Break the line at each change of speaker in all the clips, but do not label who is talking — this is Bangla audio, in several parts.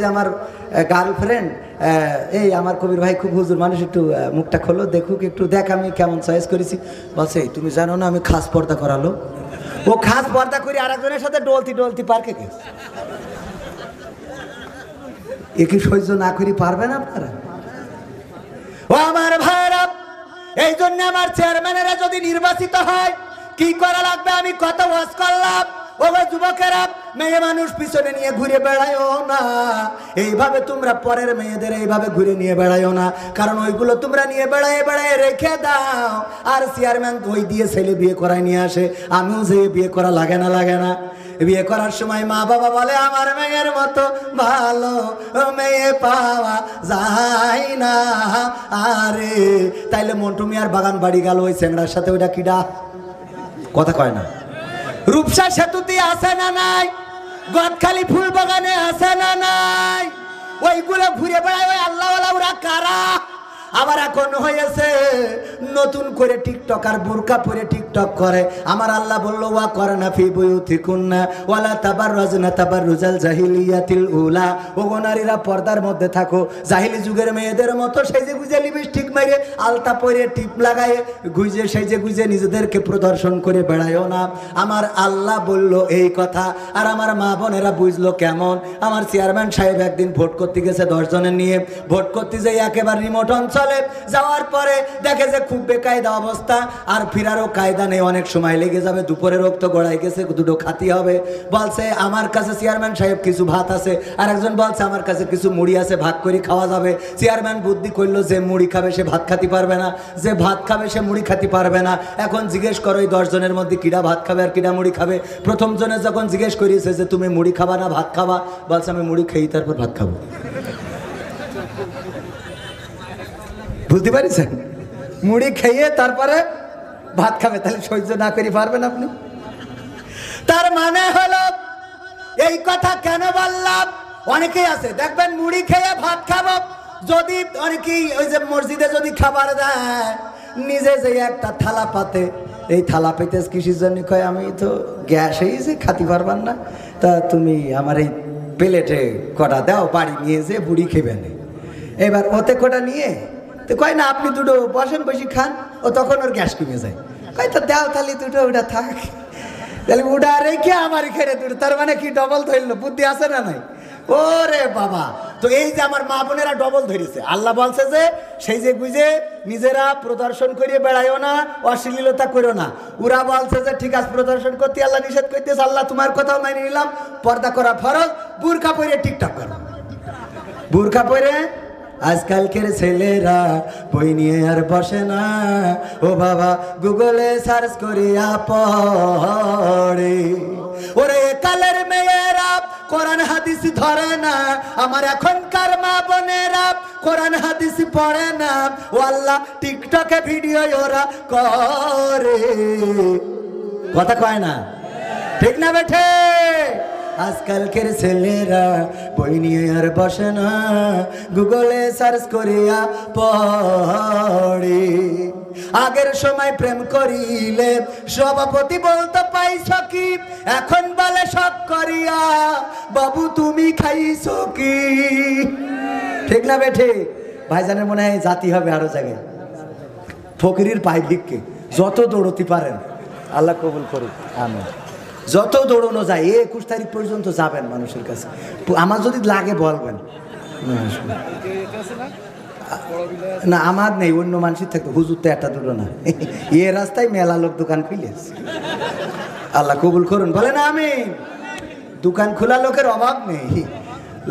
যে আমার গার্লফ্রেন্ড, এই আমার কবির ভাই খুব হুজুর মানুষ, একটু মুখটা খোলো দেখুক, একটু দেখ আমি কেমন চয়েস করেছি। বলছে তুমি জানো না আমি খাস পর্দা করালো। ও খাস পর্দা করে আরেকজনের সাথে ডলতি ডলতি পার্কে গেছে। এ কি সহ্য না করি পারবেন আপনারা? ও আমার ভাইরা, এই জন্য আমার চেয়ারম্যানেরা যদি নির্বাচিত হয় কি করা লাগবে আমি কত ওয়াজ করলাম। ও যুবকেরা, মেয়ে মানুষ পিছনে নিয়ে ঘুরে বেড়ায়ও না, এইভাবে তোমরা পরের মেয়েদের এইভাবে ঘুরে নিয়ে বেড়ায়ও না, কারণ ওইগুলো তোমরা নিয়ে বেড়ায় বেড়ায় রেখে দাও। আর চেয়ারম্যান ওই দিয়ে ছেলে বিয়ে করায় নিয়ে আসে, আমিও যে বিয়ে করা লাগে না লাগে না। বিয়ে করার সময় মা বাবা বলে আমার মেয়ের মতো ভালো মেয়ে পাওয়া যায় না। আরে তাইলে মন্টু মিয়ার বাগান বাড়ি গেল ওই চ্যাংড়ার সাথে, ওইটা কিডা? কথা কয় না। রূপসা সেতুতে আছে না নাই? গদখালি ফুল বাগানে আছে না নাই? ওইগুলো ঘুরে বেড়ায় ওই আল্লাহওয়ালা, ওরা কারা? আবার এখন হয়েছে নতুন করে টিকটক আর বোরকা পরে টিকটক করে। আমার আল্লাহ বলল ওয়া করনা ফি বুয়ুতিকুন্না ওয়ালা তাবাররাজনা তাবাররুজাল জাহিলিয়াতিল উলা। ওগো নারীরা পর্দার মধ্যে থাকো, জাহিলি যুগের মেয়েদের মতো সেজে গুজে লিপস্টিক মেরে আলতা পরে টিপ লাগায়ে গুজে সেজে গুজে নিজেদেরকে প্রদর্শন করে বেড়ায়ও না। আমার আল্লাহ বলল এই কথা, আর আমার মা বোনেরা বুঝলো কেমন? আমার চেয়ারম্যান সাহেব একদিন ভোট করতে গেছে 10 জনের নিয়ে, ভোট করতে যাই একেবারে রিমোট অঞ্চলে যাওয়ার পরে দেখে যে খুব বেকায়দা অবস্থা, আর ফিরারও কায়দা নেই, অনেক সময় লেগে যাবে, দুপুরে রক্ত গড়াই গেছে, দুটো খাতি হবে। বলছে আমার কাছে চেয়ারম্যান সাহেব কিছু ভাত আছে, আর একজন বলছে আমার কাছে কিছু মুড়ি আছে, ভাগ করে খাওয়া যাবে। চেয়ারম্যান বুদ্ধি করলো যে মুড়ি খাবে সে ভাত খাতে পারবে না, যে ভাত খাবে সে মুড়ি খাতে পারবে না। এখন জিজ্ঞেস করো এই 10 জনের মধ্যে কিডা ভাত খাবে আর কিডা মুড়ি খাবে? প্রথম জনে যখন জিজ্ঞেস করিয়েছে যে তুমি মুড়ি খাবা না ভাত খাবা, বলছে আমি মুড়ি খেয়ে তারপর ভাত খাবো। বুঝতে পারছেন? মুড়ি খেয়ে তারপরে ভাত খাবে, তাহলে সহ্য না করে পারবেন আপনি? তার মানে হলো এই কথা কেন বললাম? অনেকেই আছে দেখবেন মুড়ি খেয়ে ভাত খাবো, যদি অনেকেই ওই যে মসজিদে যদি খাবার দেয় নিজে যে একটা থালা পাতে, এই থালা পেতে কিসের জন্য কয় আমি তো গ্যাস হয়েছে খাতে পারবার না, তা তুমি আমার এই প্লেটে কটা দাও, বাড়ি নিয়ে যে বুড়ি খেবে না। এবার ওতে কটা নিয়ে তো কয় না আপনি দুটো বসেন বসে খান, ও তখন ওর গ্যাস কমে যায়, কয় তো দাও তাহলে দুটো ওটা থাক, তাহলে ওটা রেখে আমার খেয়ে দুটো, তার মানে কি ডবল ধরলো? বুদ্ধি আছে না নাই? ওরে বাবা, তো এই যে আমার মা বোনেরা ডবল ধরেছে। আল্লাহ বলছে যে সেই যে বুঝে নিজেরা প্রদর্শন করিয়ে বেড়াইও না, অশ্লীলতা করো না। ওরা বলছে যে ঠিক আছে প্রদর্শন করতে আল্লাহ নিষেধ করতেছে, আল্লাহ তোমার কথাও মেনে নিলাম, পর্দা করা ফরজ, বুরকা পরে টিকটক করো। বুরকা পরে আজকালকের ছেলেরা বই নিয়ে আর বসে না, ও বাবা গুগলে সার্চ করিয়া পড়ে। ওরে কালের মেয়েরা কোরআন হাদিস ধরে না, আমার এখনকার মা বোনেরা কোরআন হাদিস পড়ে না, ও আল্লাহ টিকটকে ভিডিও ওরা করে। কথা কয় না? ঠিক না বেঠে? আজকালকের ছেলেরা বই নিয়ে আর বসে না, গুগলে সার্চ করিয়া পড়ে। আগের সময় প্রেম করিলে সভাপতি বলতো পাইছো কি, এখন বলে শখ করিয়া বাবু তুমি খাইছো কি? ঠিক না বেঠে? ভাইজানের মনে হয় জাতি হবে আরো জায়গায়, ফকিরের পাই ভিক্ষে, যত দৌড়তে পারেন আল্লাহ কবুল করুক, আমিন। যত দৌড়ানো যায় 21 তারিখ পর্যন্ত যাবেন মানুষের কাছে, আমার যদি লাগে বলবেন না, আমার নেই, অন্য মানুষের থাকতো, হুজুর তো একটা দুটো না, এ রাস্তায় মেলা লোক দোকান খুলেছে, আল্লাহ কবুল করুন, বলেন আমিন। দোকান খোলা লোকের অভাব নেই,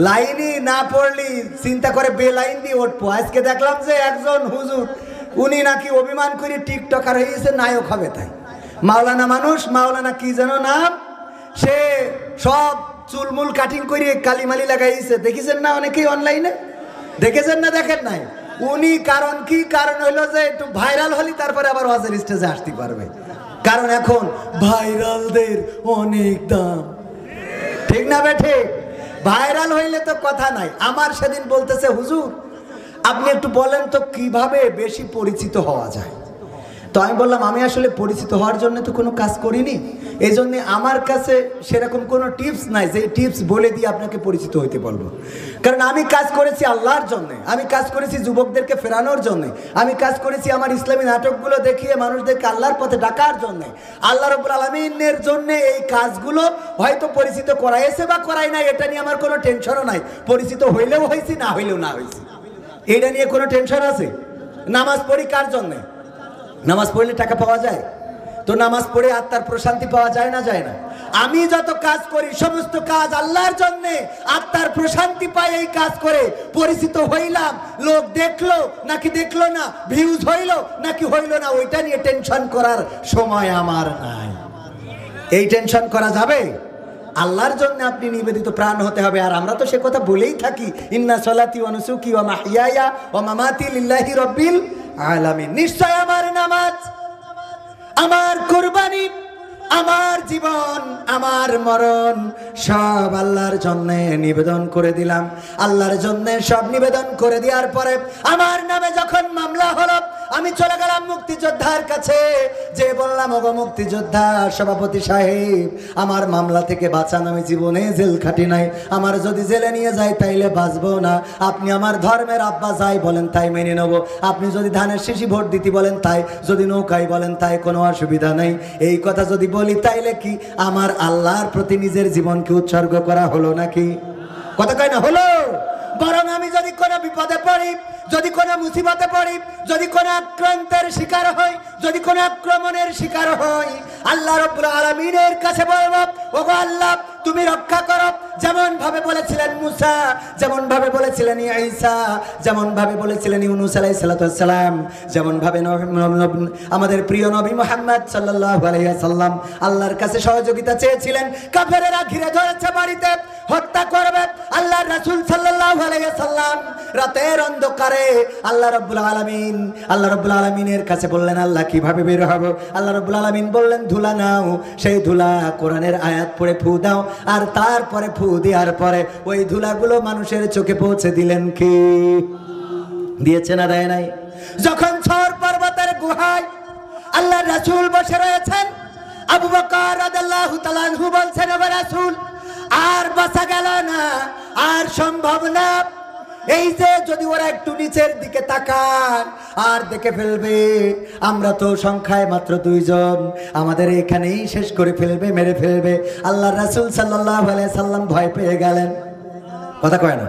লাইনই না পড়লি চিন্তা করে বেলাইন দিয়ে উঠবো। আজকে দেখলাম যে একজন হুজুর উনি নাকি অভিমান করে টিকটকার হয়েছে, নায়ক হবে, তাই মাওলানা মানুষ, মাওলানা কি যেন নাম, সে সব চুলমুল কাটিং করে কালিমালি লাগাইছে, দেখেছেন না অনেকেই অনলাইনে, দেখেছেন না দেখেন নাই? উনি কারণ কি? কারণ হইলো যে একটু ভাইরাল হলি তারপরে আবার ওয়াজের স্টেজে আসতে পারবে, কারণ এখন ভাইরালদের অনেক দাম। ঠিক না বেঠে? ভাইরাল হইলে তো কথা নাই। আমার সেদিন বলতেছে হুজুর আপনি একটু বলেন তো কিভাবে বেশি পরিচিত হওয়া যায়। তো আমি বললাম আমি আসলে পরিচিত হওয়ার জন্য তো কোনো কাজ করিনি, এই জন্যে আমার কাছে সেরকম কোনো টিপস নাই যে টিপস বলে দিয়ে আপনাকে পরিচিত হইতে বলবো। কারণ আমি কাজ করেছি আল্লাহর জন্যে, আমি কাজ করেছি যুবকদেরকে ফেরানোর জন্যে, আমি কাজ করেছি আমার ইসলামী নাটকগুলো দেখিয়ে মানুষদেরকে আল্লাহর পথে ডাকার জন্যে, আল্লাহ রাব্বুল আলামিনের জন্যে। এই কাজগুলো হয়তো পরিচিত করাইছে বা করাই নাই এটা নিয়ে আমার কোনো টেনশনও নাই, পরিচিত হইলেও হয়েছি না হইলেও না হয়েছি, এটা নিয়ে কোনো টেনশন আছে? নামাজ পড়ি কার জন্যে? নামাজ পড়লে টাকা পাওয়া যায়? তো নামাজ পড়ে আত্মার প্রশান্তি পাওয়া যায় না, যায় না? আমি যত কাজ করি সমস্ত কাজ আল্লাহর জন্য, আত্মার প্রশান্তি পাই এই কাজ করে। পরিচিত হইলাম, লোক দেখলো নাকি দেখলো না, ভিউজ হইলো নাকি হইলো না, ওইটা নিয়ে টেনশন করার সময় আমার নাই। এই টেনশন করা যাবে? আল্লাহর জন্য আপনি নিবেদিত প্রাণ হতে হবে। আর আমরা তো সে কথা বলেই থাকি, ইন্না সলাতি ওয়া নুসুকি ওয়া মাহইয়ায়া ওয়া মামাতি লিল্লাহি রাব্বিল আলামিন। নিশ্চয় আমার নামাজ, আমার কুরবানি, আমার জীবন, আমার মরণ সব আল্লাহর জন্য নিবেদন করে দিলাম। আল্লাহর জন্য সব নিবেদন করে দেওয়ার পরে আমার নামে যখন মামলা হলো, আমি চলে গেলাম মুক্তিযোদ্ধার কাছে, যে বললাম ওগো মুক্তিযোদ্ধা সভাপতি সাহেব, আমার মামলা থেকে বাঁচান, আমি জীবনে জেল খাটি নাই, আমার যদি জেলে নিয়ে যায় তাইলে বাঁচবো না। আপনি আমার ধর্মের আব্বা যাই বলেন তাই মেনে নেবো, আপনি যদি ধানের শীষি ভোট দিতে বলেন তাই, যদি নৌকাই বলেন তাই, কোনো অসুবিধা নেই। এই কথা যদি বলি তাইলে কি আমার আল্লাহর প্রতি নিজের জীবনকে উৎসর্গ করা হলো নাকি? কথা কয় না হলো? বরং আমি যদি কোনো বিপদে পড়ি, যদি কোনো মুসিবতে পড়ি, যদি কোনো আক্রান্তের শিকার হই, যদি কোনো আক্রমণের শিকার হই, আল্লাহ রাব্বুল আলামিনের কাছে বলবো ওগো আল্লাহ তুমি রক্ষা করো। যেমন ভাবে বলেছিলেন মুসা, যেমন ভাবে বলেছিলেন ঈসা, যেমন ভাবে বলেছিলেন ইউনূস আলাইহিস সালাম, যেমন ভাবে আমাদের প্রিয় নবী মুহাম্মদ সাল্লাল্লাহু আলাইহি ওয়াসাল্লাম আল্লাহর কাছে সহযোগিতা চেয়েছিলেন। কাফেরেরা ঘিরে ধরেছে, বাড়িতে হত্যা করবে। আল্লাহর রাসূল সাল্লাল্লাহু আলাইহি ওয়াসাল্লাম রাতের অন্ধকারে আল্লাহ রাব্বুল আলামিনের কাছে বললেন আল্লাহ কিভাবে বের হব? আল্লাহ রাব্বুল আলামিন বললেন ধুলা নাও, সেই ধুলা কোরআনের আয়াত পড়ে ফু দাও, আর তারপরে ফু দেওয়ার পরে ওই ধুলাগুলো মানুষের চোখে পৌঁছে দিলেন। কি দিয়েছে না দেয় নাই? যখন সওর পর্বতের গুহায় আল্লাহর রাসূল বসে রয়েছেন, আবু বকর রাদিয়াল্লাহু তাআলা আনহু বলছেন ওগো রাসূল আর বাঁচা গেল না, আর সম্ভব না। এই যে যদি ওরা একটু নিচের দিকে তাকান আর দেখে ফেলবে আমরা তো সংখ্যায় মাত্র 2 জন, আমাদের এখানেই শেষ করে ফেলবে, মেরে ফেলবে। আল্লাহর রাসূল সাল্লাল্লাহু আলাইহি সাল্লাম ভয় পেয়ে গেলেন। কথা কয় না?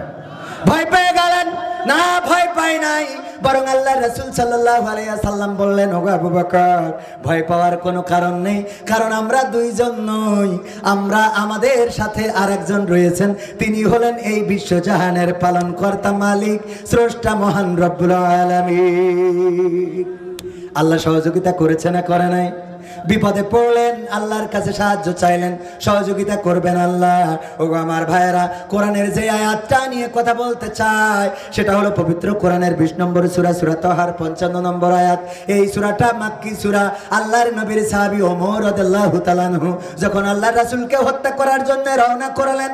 ভয় পেয়ে গেলেন না? ভয় পায় নাই, বরং আল্লাহর রাসূল সাল্লাল্লাহু আলাইহি সাল্লাম বললেন ওগো আবু বকর ভয় পাওয়ার কোনো কারণ নেই, কারণ আমরা 2 জন নই, আমরা আমাদের সাথে আরেকজন রয়েছেন, তিনি হলেন এই বিশ্বজাহানের পালনকর্তা, মালিক, স্রষ্টা, মহান রব্বুল আলামিন। আল্লাহ সহযোগিতা করেছে না করে নাই? বিপদে পড়লেন, আল্লাহর কাছে সাহায্য চাইলেন, সহযোগিতা করবেন আল্লাহ। ওগো আমার ভাইয়েরা, কোরআনের যে আয়াতটা নিয়ে কথা বলতে চাই সেটা হলো পবিত্র কোরআনের 20 নম্বর সূরা, সূরা তাহার 55 নম্বর আয়াত। এই সূরাটা মাক্কি সূরা। আল্লাহর নবীর সাহাবী ওমর রাদিয়াল্লাহু তাআলা আনহু যখন আল্লাহর রাসূলকে হত্যা করার জন্য রওনা করলেন,